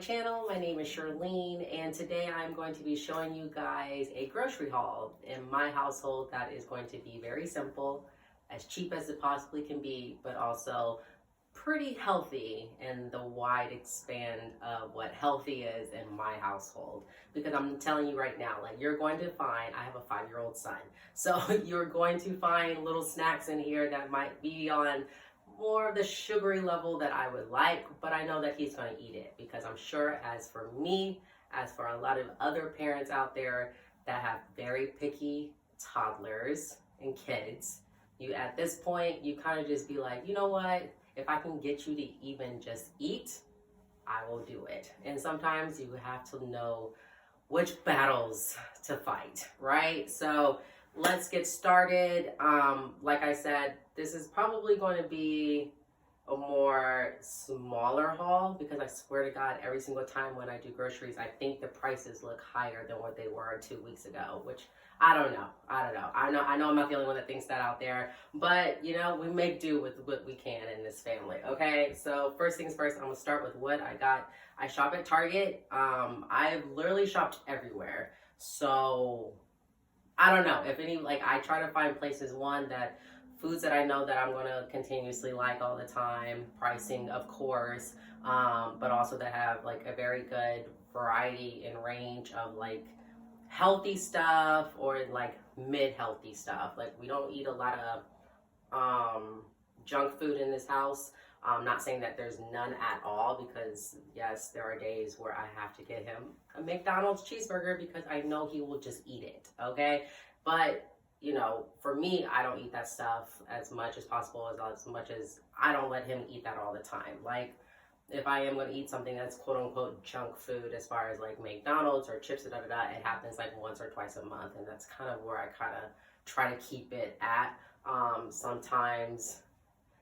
channel. My name is Charlene, and today I'm going to be showing you guys a grocery haul in my household that is going to be very simple, as cheap as it possibly can be, but also pretty healthy in the wide expand of what healthy is in my household. Because I'm telling you right now, like, you're going to find, I have a 5-year-old son, so you're going to find little snacks in here that might be on more of the sugary level that I would like, but I know that he's going to eat it, because I'm sure, as for me, as for a lot of other parents out there that have very picky toddlers and kids, you at this point, you kind of just be like, you know what, if I can get you to even just eat, I will do it. And sometimes you have to know which battles to fight, right? So let's get started. Like I said, this is probably going to be a more smaller haul, because I swear to God, every single time when I do groceries, I think the prices look higher than what they were 2 weeks ago, which I don't know. I know I'm not the only one that thinks that out there, but you know, we make do with what we can in this family. Okay, so first things first, I'm gonna start with what I got. I shop at Target. I've literally shopped everywhere, so I don't know if any, like, I try to find places, one, that foods that I know that I'm going to continuously like all the time, pricing of course, but also that have like a very good variety and range of like healthy stuff or like mid-healthy stuff. Like, we don't eat a lot of junk food in this house. I'm not saying that there's none at all, because yes, there are days where I have to get him a McDonald's cheeseburger because I know he will just eat it, okay? But, you know, for me, I don't eat that stuff as much as possible, as much as I don't let him eat that all the time. Like, if I am going to eat something that's quote unquote junk food, as far as like McDonald's or chips, it happens like once or twice a month, and that's kind of where I kind of try to keep it at. Sometimes,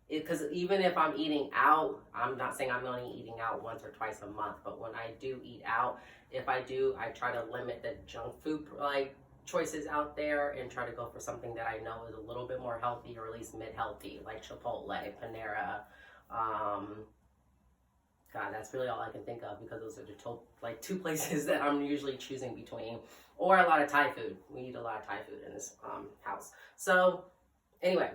because even if I'm eating out, I'm not saying I'm only eating out once or twice a month, but when I do eat out, if I do, I try to limit the junk food like choices out there and try to go for something that I know is a little bit more healthy, or at least mid-healthy, like Chipotle, Panera. God, that's really all I can think of, because those are the two places that I'm usually choosing between, or a lot of Thai food. We eat a lot of Thai food in this house. So anyway,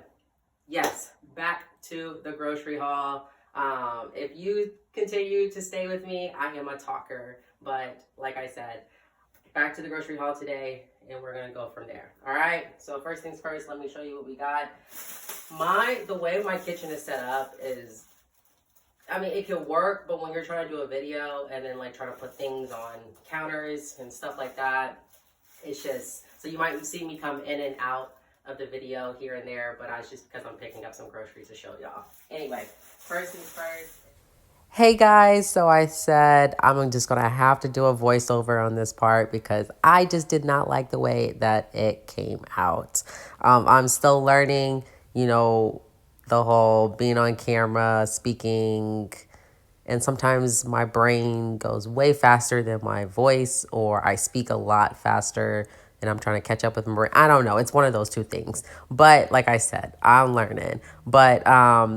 yes, back to the grocery haul. If you continue to stay with me, I am a talker, but like I said, back to the grocery haul today, and we're gonna go from there. All right, so first things first, let me show you what we got. The way my kitchen is set up is, I mean, it can work, but when you're trying to do a video and then like trying to put things on counters and stuff like that, it's just, so you might see me come in and out of the video here and there, but it's just because I'm picking up some groceries to show y'all. Anyway, first things first. Hey guys, so I said I'm just gonna have to do a voiceover on this part because I just did not like the way that it came out. I'm still learning, you know, the whole being on camera, speaking, and sometimes my brain goes way faster than my voice, or I speak a lot faster and I'm trying to catch up with my brain. I don't know. It's one of those two things. But like I said, I'm learning. But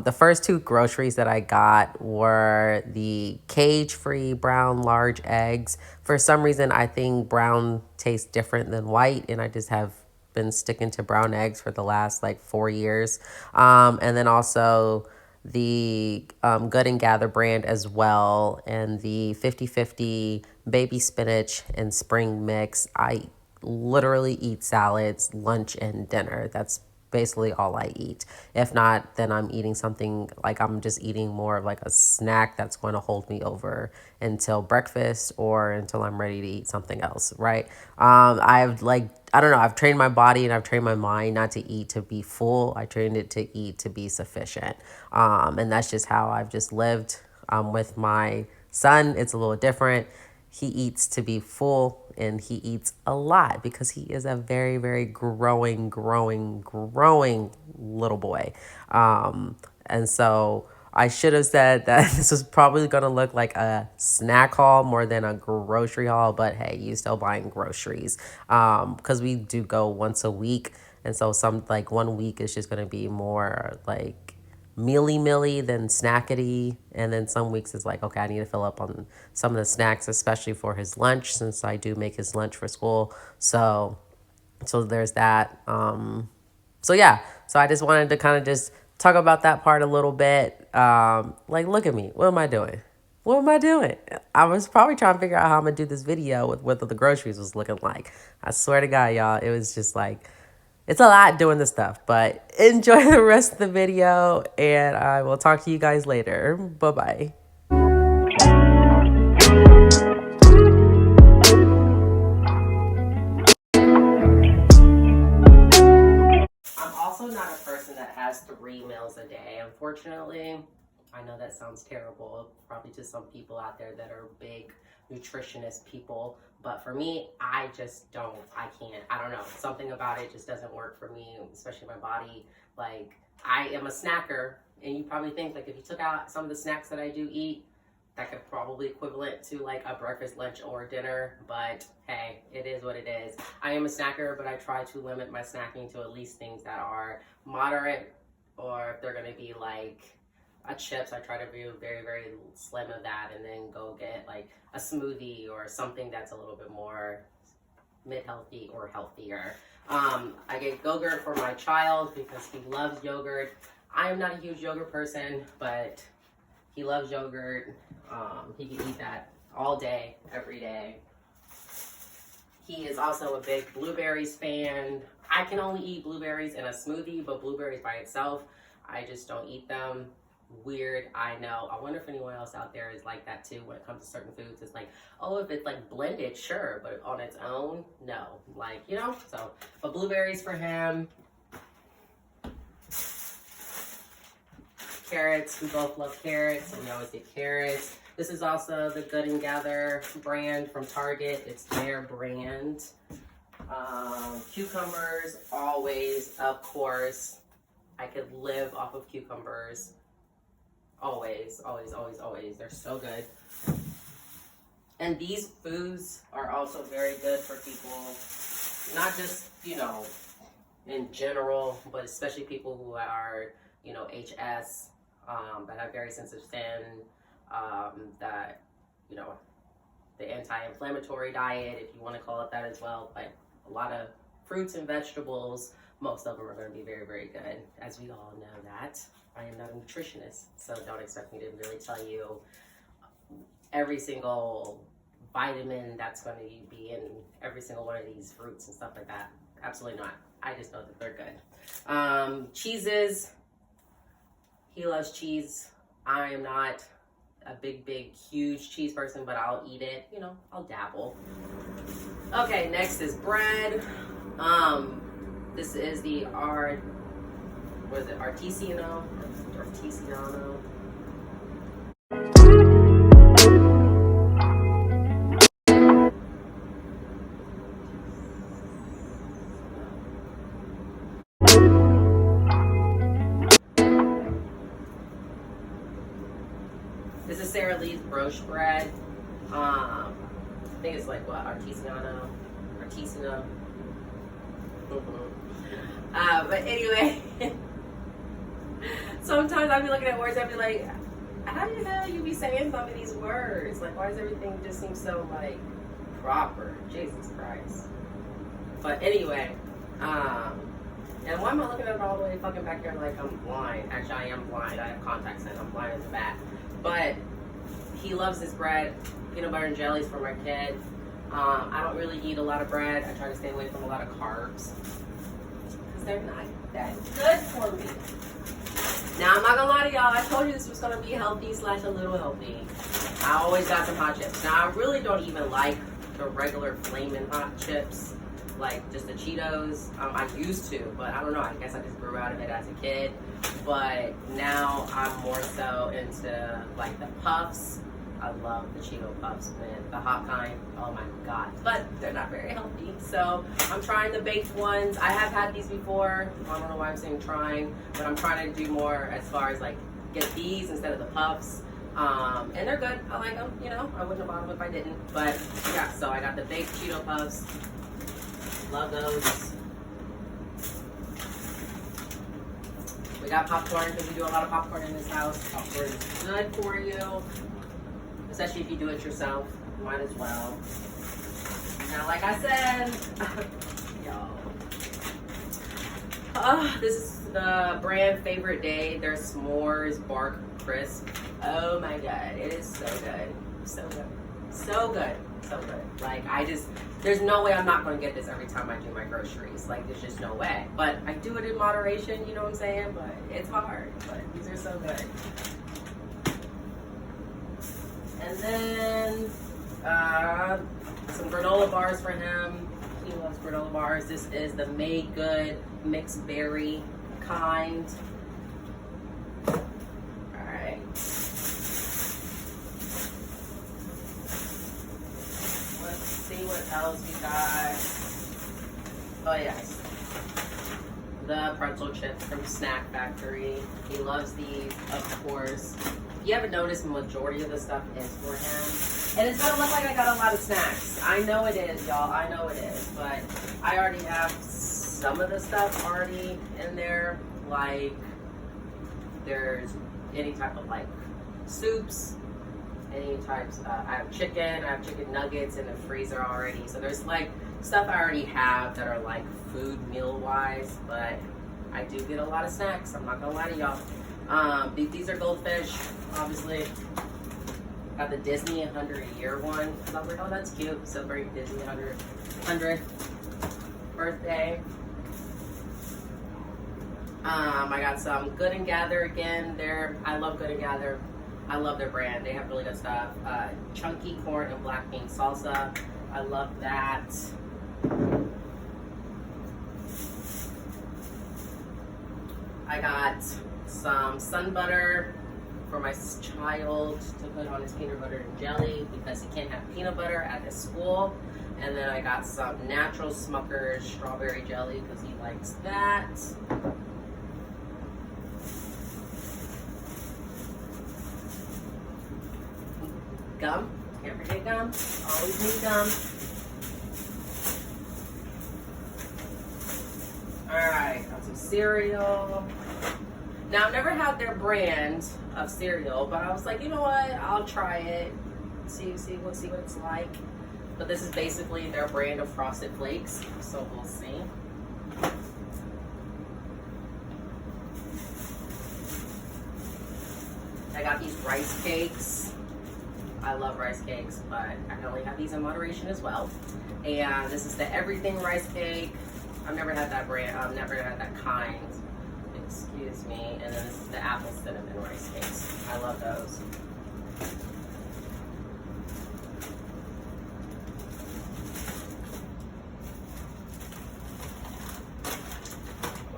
the first two groceries that I got were the cage-free brown large eggs. For some reason, I think brown tastes different than white, and I just have been sticking to brown eggs for the last like 4 years. And then also the Good and Gather brand as well, and the 50/50 baby spinach and spring mix. I literally eat salads, lunch, and dinner. That's basically all I eat. If not, then I'm eating something, like I'm just eating more of like a snack that's going to hold me over until breakfast or until I'm ready to eat something else, right? I've like, I don't know, I've trained my body and I've trained my mind not to eat to be full. I trained it to eat to be sufficient. And that's just how I've just lived. With my son, it's a little different. He eats to be full, and he eats a lot because he is a very, very growing little boy. And so I should have said that this was probably going to look like a snack haul more than a grocery haul, but hey, you still buying groceries, because we do go once a week. And so some, like, one week is just going to be more like mealy than snackety. And then some weeks it's like, okay, I need to fill up on some of the snacks, especially for his lunch, since I do make his lunch for school. So there's that. So yeah, so I just wanted to kind of just talk about that part a little bit. Like, look at me. What am I doing? What am I doing? I was probably trying to figure out how I'm gonna do this video with what the groceries was looking like. I swear to God, y'all, it was just like, it's a lot doing this stuff. But enjoy the rest of the video, and I will talk to you guys later. Bye-bye. I'm also not a person that has 3 meals a day, unfortunately. I know that sounds terrible, probably to some people out there that are big nutritionist people, but for me, I just don't, I can't, I don't know, something about it just doesn't work for me, especially my body. Like, I am a snacker, and you probably think, like, if you took out some of the snacks that I do eat, that could probably equivalent to like a breakfast, lunch, or dinner, but hey, it is what it is. I am a snacker, but I try to limit my snacking to at least things that are moderate, or if they're gonna be like a chips, I try to be very, very slim of that, and then go get like a smoothie or something that's a little bit more mid-healthy or healthier. I get yogurt for my child because he loves yogurt. I am not a huge yogurt person, but he loves yogurt. He can eat that all day, every day. He is also a big blueberries fan. I can only eat blueberries in a smoothie, but blueberries by itself, I just don't eat them. Weird, I know. I wonder if anyone else out there is like that too when it comes to certain foods. It's like, oh, if it's like blended, sure, but on its own, no. Like, you know, so, but blueberries for him. Carrots, we both love carrots, and we always get carrots. This is also the Good and Gather brand from Target. It's their brand. Cucumbers, always, of course. I could live off of cucumbers. Always, always, always, always. They're so good. And these foods are also very good for people, not just, you know, in general, but especially people who are, you know, HS, that have very sensitive skin, that, you know, the anti-inflammatory diet, if you want to call it that as well. But a lot of fruits and vegetables, most of them are going to be very, very good. As we all know that. I am not a nutritionist, so don't expect me to really tell you every single vitamin that's going to be in every single one of these fruits and stuff like that. Absolutely not. I just know that they're good. Cheeses. He loves cheese. I am not a big, huge cheese person, but I'll eat it. You know, I'll dabble. Okay, next is bread. This is the Artigiano? This is Sara Lee's brioche bread. I think it's like what, Artigiano. But anyway, sometimes I'll be looking at words, I'll be like, how the hell you be saying some of these words? Like, why does everything just seem so like proper? Jesus Christ. But anyway, and why am I looking at it all the way fucking back here like I'm blind? Actually, I am blind. I have contacts in. I'm blind at the back. But he loves this bread. Peanut butter and jellies for my kid. I don't really eat a lot of bread. I try to stay away from a lot of carbs because they're not that good for me. Now, I'm not gonna lie to y'all. I told you this was gonna be healthy / a little healthy. I always got some hot chips. Now, I really don't even like the regular flaming hot chips, like just the Cheetos. I used to, but I don't know. I guess I just grew out of it as a kid. But now I'm more so into like the puffs. I love the Cheeto puffs, man. The hot kind, oh my God. But they're not very healthy. So I'm trying the baked ones. I have had these before. I don't know why I'm saying trying, but I'm trying to do more as far as like get these instead of the puffs. And they're good. I like them, you know. I wouldn't have bought them if I didn't. But yeah, so I got the baked Cheeto puffs. Love those. We got popcorn because we do a lot of popcorn in this house. Popcorn is good for you, especially if you do it yourself. Might as well. Now, like I said, this is the brand Favorite Day. Their s'mores bark crisp. Oh my god, it is so good, so good, so good, so good. Like there's no way I'm not going to get this every time I do my groceries. Like there's just no way. But I do it in moderation, you know what I'm saying? But it's hard. But these are so good. And then some granola bars for him. He loves granola bars. This is the Made Good mixed berry kind. Alright. Let's see what else we got. Oh yes. The pretzel chips from Snack Factory. He loves these, of course. You haven't noticed the majority of the stuff is for him. And it's gonna look like I got a lot of snacks. I know it is, y'all. I know it is. But I already have some of the stuff already in there. Like, there's any type of like soups, any types. I have chicken nuggets in the freezer already. So there's like stuff I already have that are like food meal wise. But I do get a lot of snacks. I'm not gonna lie to y'all. These are goldfish, obviously. Got the Disney 100 a year one. I was like, oh, that's cute. Celebrating Disney 100th birthday. I got some Good and Gather again. I love Good and Gather. I love their brand. They have really good stuff. Chunky corn and black bean salsa. I love that. I got some sun butter for my child to put on his peanut butter and jelly because he can't have peanut butter at his school. And then I got some natural Smucker's strawberry jelly because he likes that. Gum. Can't forget gum. Always need gum. Alright, got some cereal. Now, I've never had their brand of cereal, but I was like, you know what? I'll try it. See what it's like. But this is basically their brand of Frosted Flakes, so we'll see. I got these rice cakes. I love rice cakes, but I can only have these in moderation as well. And this is the Everything rice cake. I've never had that brand. I've never had that kind. Excuse me. And then this is the apple cinnamon rice cakes. I love those.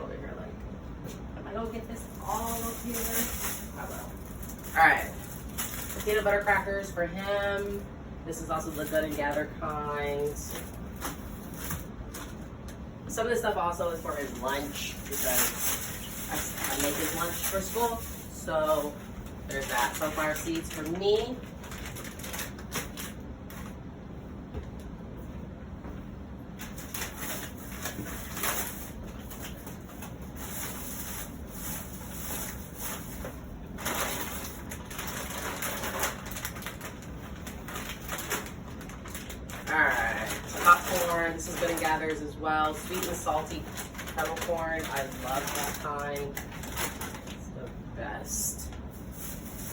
Over here, like, am I gonna get this all up here? I will. All right. Peanut butter crackers for him. This is also the Good and Gather kind. Some of this stuff also is for his lunch because I make his lunch for school. So there's that. Sunflower seeds for me. Alright, popcorn. This is Good and Gather's as well. Sweet and salty kettle corn. I love that kind. It's the best.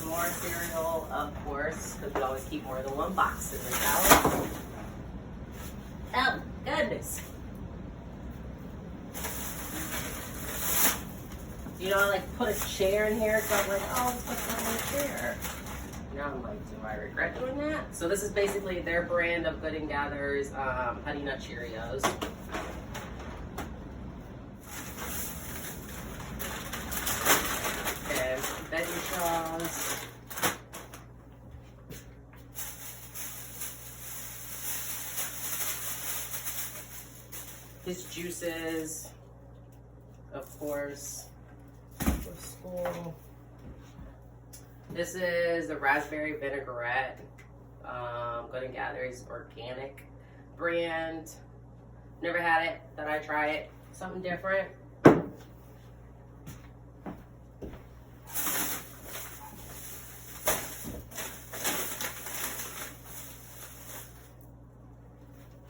More cereal, of course, because we always keep more than one box in this house. Oh, goodness. You know, I like put a chair in here, so I'm like, oh, let's put on a chair. Now I'm like, do I regret doing that? So this is basically their brand of Good and Gather's Honey Nut Cheerios. Okay, veggie straws. His juices, of course, for school. This is the raspberry vinaigrette, Good and Gather's organic brand. Never had it, thought I'd try it. Something different.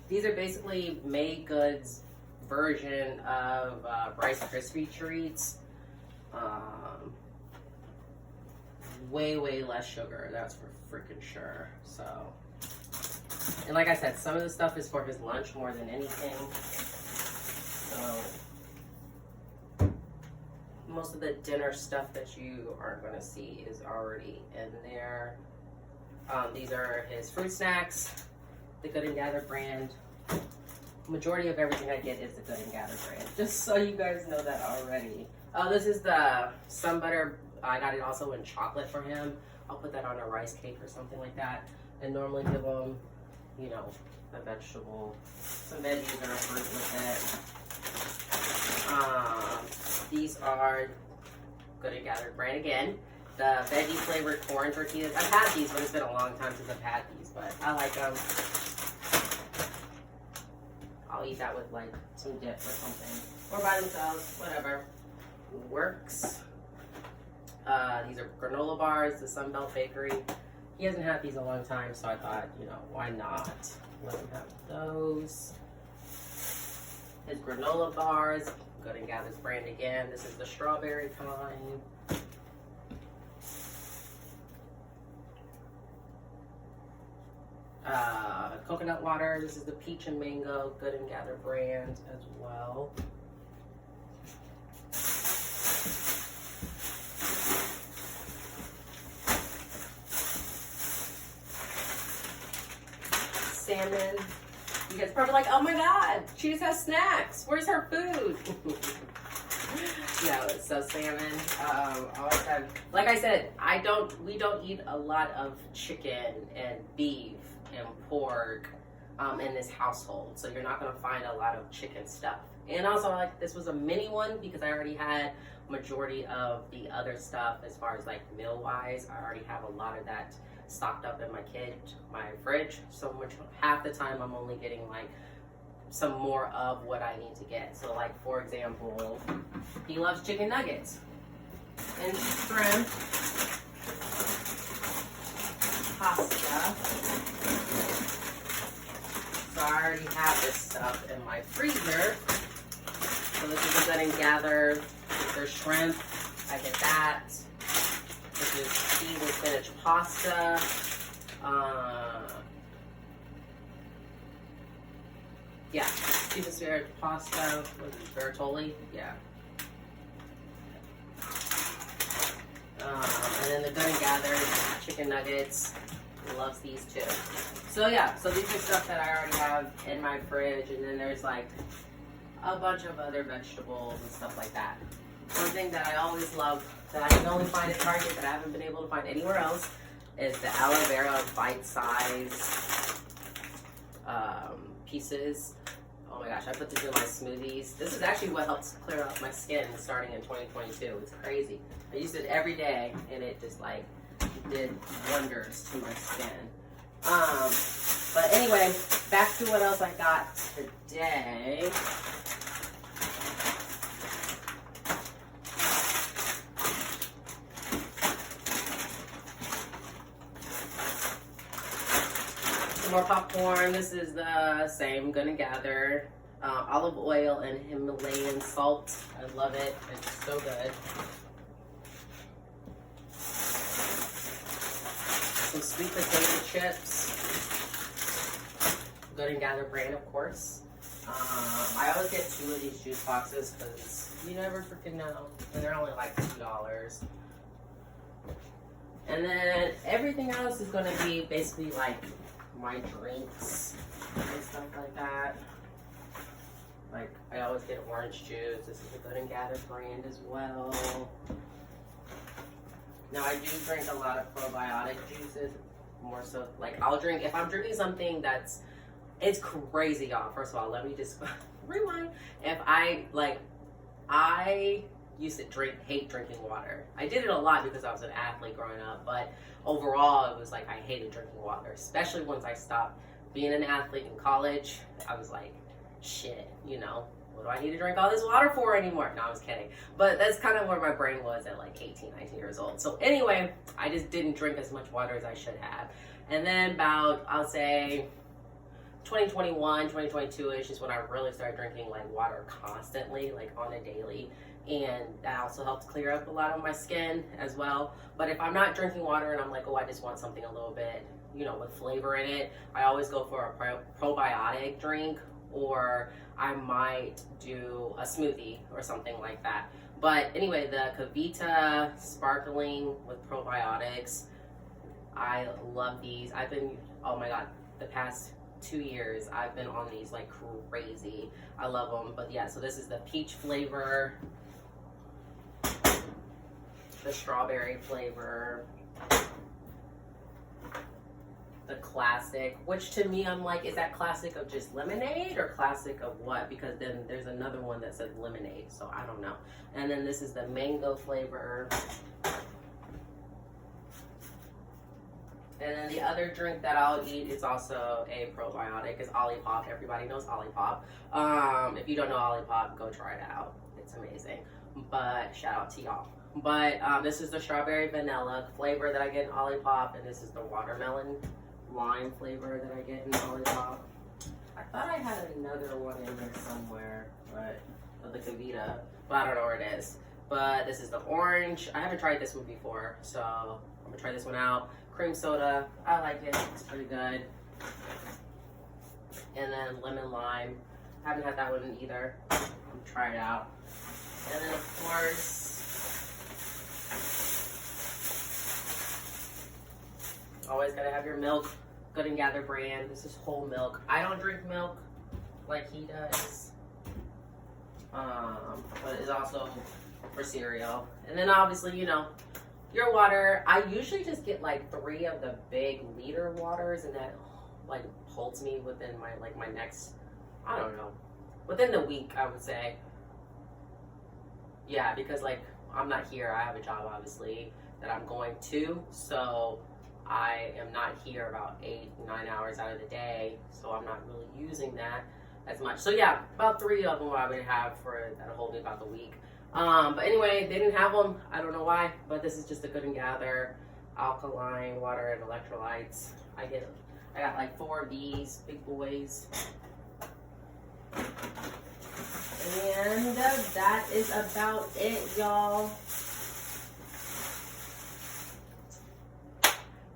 These are basically Made Goods version of Rice Krispie treats. Way less sugar, that's for freaking sure. So, and like I said, some of the stuff is for his lunch more than anything. So most of the dinner stuff that you aren't going to see is already in there. These are his fruit snacks, the Good and Gather brand. Majority of everything I get is the Good and Gather brand, just so you guys know that already. Oh, this is the Sun Butter. I got it also in chocolate for him. I'll put that on a rice cake or something like that. And normally give him, you know, a vegetable, some veggies or a fruit with it. These are Good and Gather brand again. The veggie flavored corn tortillas. I've had these, but it's been a long time since I've had these, but I like them. I'll eat that with like some dip or something. Or by themselves, whatever. Works. These are granola bars, the Sunbelt Bakery. He hasn't had these in a long time, so I thought, you know, why not let him have those. His granola bars, Good and Gather's brand again. This is the strawberry kind. Coconut water. This is the peach and mango Good and Gather brand as well. Salmon. You guys probably like, oh my god, she just has snacks. Where's her food? No, so salmon. Always have, like I said, we don't eat a lot of chicken and beef and pork in this household, so you're not gonna find a lot of chicken stuff. And also, like, this was a mini one because I already had majority of the other stuff as far as like meal wise. I already have a lot of that stocked up in my fridge, so much half the time I'm only getting like some more of what I need to get. So like, for example, he loves chicken nuggets and shrimp, pasta. So I already have this stuff in my freezer. So this is a Good and Gather. There's shrimp, I get that. This is cheese and spinach pasta. Yeah, cheese and spinach pasta with Bertolli. Yeah. And then the Good and Gather chicken nuggets. He loves these too. So yeah, so these are stuff that I already have in my fridge, and then there's like a bunch of other vegetables and stuff like that. One thing that I always love that I can only find at Target that I haven't been able to find anywhere else is the aloe vera bite-size pieces. Oh my gosh, I put this in my smoothies. This is actually what helps clear up my skin starting in 2022. It's crazy. I used it every day and it just like did wonders to my skin. But anyway, back to what else I got today. More popcorn. This is the same Good and Gather. Olive oil and Himalayan salt. I love it. It's so good. Some sweet potato chips. Good and Gather brand, of course. I always get 2 of these juice boxes because you never freaking know. And they're only like $2. And then everything else is going to be basically like my drinks and stuff like that. Like, I always get orange juice. This is a Good and Gather brand as well. Now, I do drink a lot of probiotic juices, more so, like, I'll drink, if I'm drinking something that's, it's crazy, y'all. First of all, let me just rewind. If I used to hate drinking water. I did it a lot because I was an athlete growing up, but overall, it was like I hated drinking water, especially once I stopped being an athlete in college. I was like, shit, you know, what do I need to drink all this water for anymore? No, I was kidding. But that's kind of where my brain was at like 18, 19 years old. So anyway, I just didn't drink as much water as I should have. And then about, I'll say, 2021, 2022-ish is when I really started drinking like water constantly, like on a daily. And that also helps clear up a lot of my skin as well. But if I'm not drinking water and I'm like, oh, I just want something a little bit, you know, with flavor in it, I always go for a probiotic drink, or I might do a smoothie or something like that. But anyway, the Kavita sparkling with probiotics, I love these. I've been, oh my God, the past 2 years I've been on these like crazy. I love them. But yeah, so this is the peach flavor, the strawberry flavor, the classic, which to me I'm like, is that classic of just lemonade or classic of what? Because then there's another one that says lemonade, so I don't know. And then this is the mango flavor. And then the other drink that I'll eat is also a probiotic, is Olipop. Everybody knows Olipop. If you don't know Olipop, go try it out. It's amazing. But shout out to y'all. But this is the strawberry vanilla flavor that I get in Olipop, and this is the watermelon lime flavor that I get in Olipop. I thought I had another one in there somewhere, but of the Kavita, but I don't know where it is. But this is the orange. I haven't tried this one before, so I'm gonna try this one out. Cream soda, I like it, it's pretty good. And then lemon lime, I haven't had that one either. I'm gonna try it out. And then of course, always gotta have your milk. Good and Gather brand. This is whole milk. I don't drink milk like he does, but it's also for cereal. And then obviously, you know, your water. I usually just get like 3 of the big liter waters, and that like holds me within my my next, I don't know, within the week, I would say. Yeah, because like I'm not here. I have a job obviously that I'm going to, so I am not here about 8-9 hours out of the day, so I'm not really using that as much. So yeah, about 3 of them I would have for that'll hold me about the week. But anyway, they didn't have them. I don't know why, but this is just a Good and Gather alkaline water and electrolytes. I got like 4 of these big boys. And that is about it, y'all.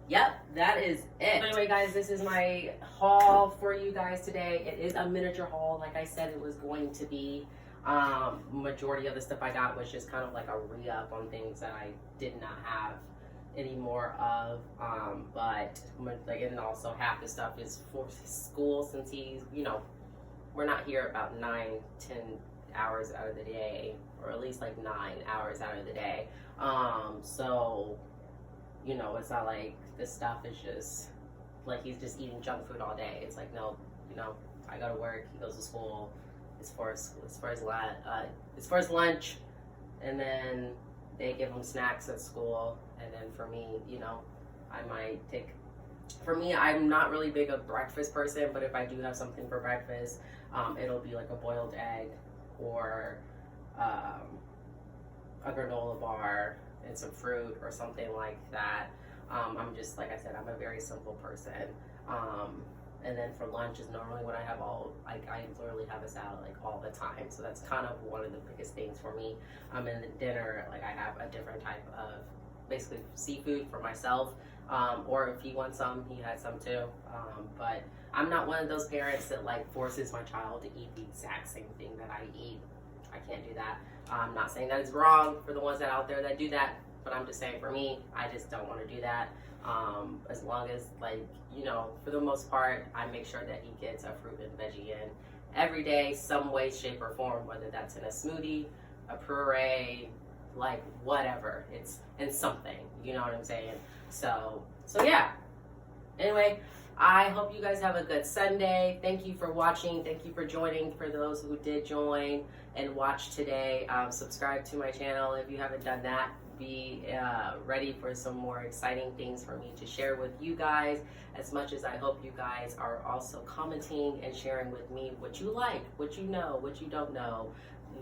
Yep, that is it. Anyway, guys, this is my haul for you guys today. It is a miniature haul, like I said it was going to be. Majority of the stuff I got was just kind of like a re-up on things that I did not have any more of. But like, and also half the stuff is for school, since he's, you know, we're not here about 9-10 hours out of the day, or at least like 9 hours out of the day. So, you know, it's not like this stuff is just like he's just eating junk food all day. It's like, no, you know, I go to work, he goes to school. As far as lunch, and then they give them snacks at school, and then for me, you know, I might take. For me, I'm not really big a breakfast person, but if I do have something for breakfast, it'll be like a boiled egg or a granola bar and some fruit or something like that. I'm just, like I said, I'm a very simple person. And then for lunch is normally when I have I literally have a salad like all the time. So that's kind of one of the biggest things for me. And then dinner, like I have a different type of basically seafood for myself. Or if he wants some, he has some too. But I'm not one of those parents that like forces my child to eat the exact same thing that I eat. I can't do that. I'm not saying that it's wrong for the ones that out there that do that, but I'm just saying for me, I just don't want to do that. As long as, like, you know, for the most part, I make sure that he gets a fruit and veggie in every day, some way, shape, or form, whether that's in a smoothie, a puree, like whatever. It's in something, you know what I'm saying? So yeah. Anyway, I hope you guys have a good Sunday. Thank you for watching. Thank you for joining. For those who did join and watch today, subscribe to my channel if you haven't done that. Be ready for some more exciting things for me to share with you guys, as much as I hope you guys are also commenting and sharing with me what you like, what you know, what you don't know,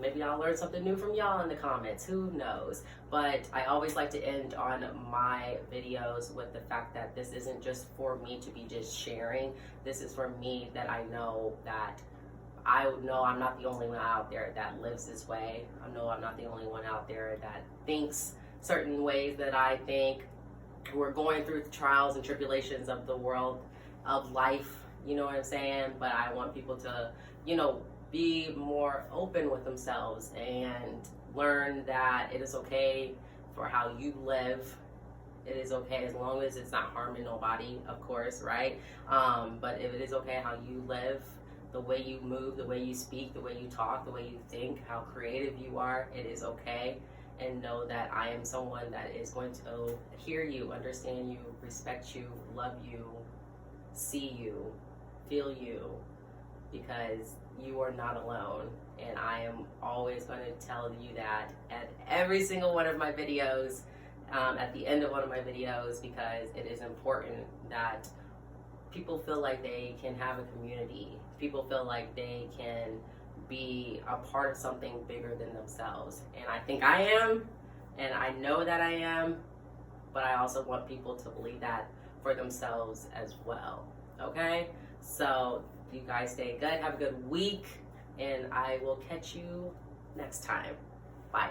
maybe I'll learn something new from y'all in the comments, who knows. But I always like to end on my videos with the fact that this isn't just for me to be just sharing. This is for me, that I know I'm not the only one out there that lives this way. I know I'm not the only one out there that thinks certain ways that I think. We're going through the trials and tribulations of the world, of life, you know what I'm saying? But I want people to, be more open with themselves and learn that it is okay for how you live. It is okay as long as it's not harming nobody, of course, right? But if it is okay how you live, the way you move, the way you speak, the way you talk, the way you think, how creative you are, it is okay. And know that I am someone that is going to hear you, understand you, respect you, love you, see you, feel you, because you are not alone. And I am always going to tell you that at every single one of my videos, at the end of one of my videos, because it is important that people feel like they can have a community. People feel like they can be a part of something bigger than themselves. And I think I am, and I know that I am, but I also want people to believe that for themselves as well. Okay? So you guys stay good, have a good week, and I will catch you next time. Bye.